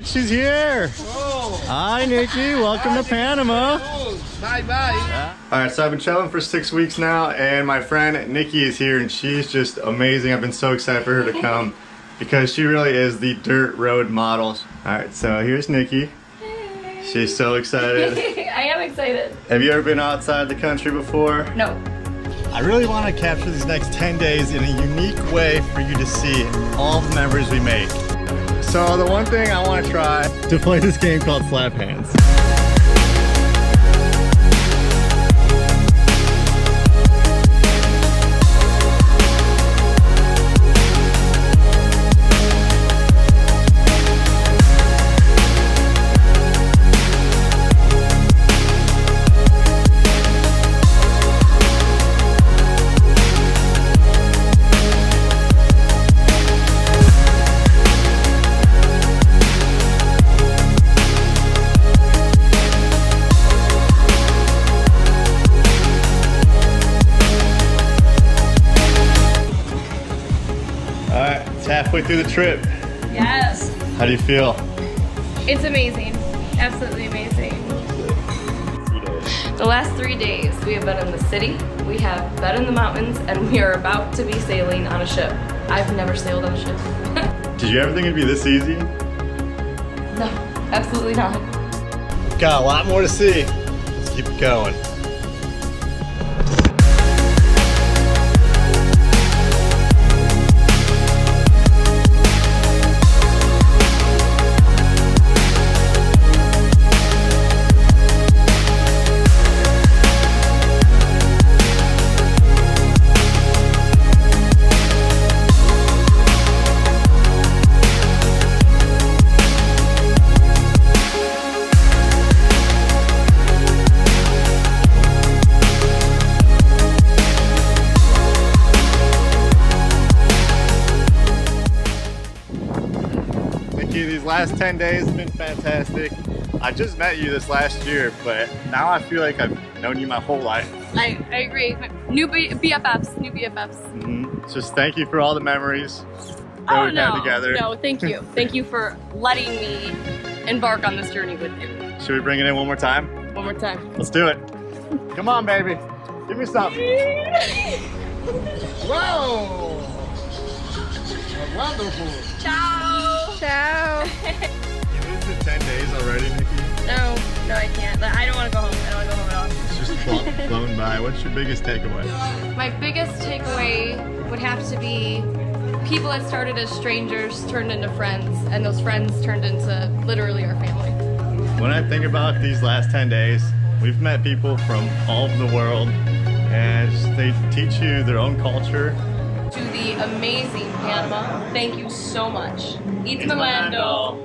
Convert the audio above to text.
She's here. Oh. Hi, Nikki. Welcome to Panama. Bye bye. All right, so I've been traveling for 6 weeks now, and my friend Nikki is here, and she's just amazing. I've been so excited for her to come because she really is the dirt road model. All right, so here's Nikki. Hey. She's so excited. I am excited. Have you ever been outside the country before? No. I really want to capture these next 10 days in a unique way for you to see all the memories we make. So the one thing I want to try to play this game called Slap Hands. Halfway through the trip. Yes. How do you feel? It's amazing. Absolutely amazing. The last 3 days we have been in the city, we have been in the mountains, and we are about to be sailing on a ship. I've never sailed on a ship. Did you ever think it'd be this easy? No, absolutely not. Got a lot more to see. Let's keep it going. These last 10 days have been fantastic. I just met you this last year, but now I feel like I've known you my whole life. I agree. New BFFs, new BFFs. Just thank you for all the memories that we've had together. No, thank you. Thank you for letting me embark on this journey with you. Should we bring it in one more time? One more time. Let's do it. Come on, baby. Give me something. Wow. Wonderful. Ciao. Ciao. You moved to 10 days already, Nikki? No, I can't. I don't want to go home. I don't want to go home at all. It's just flown by. What's your biggest takeaway? My biggest takeaway would have to be people that started as strangers turned into friends, and those friends turned into literally our family. When I think about these last 10 days, we've met people from all over the world, and they teach you their own culture. To the amazing Panama, thank you so much. It's Milando.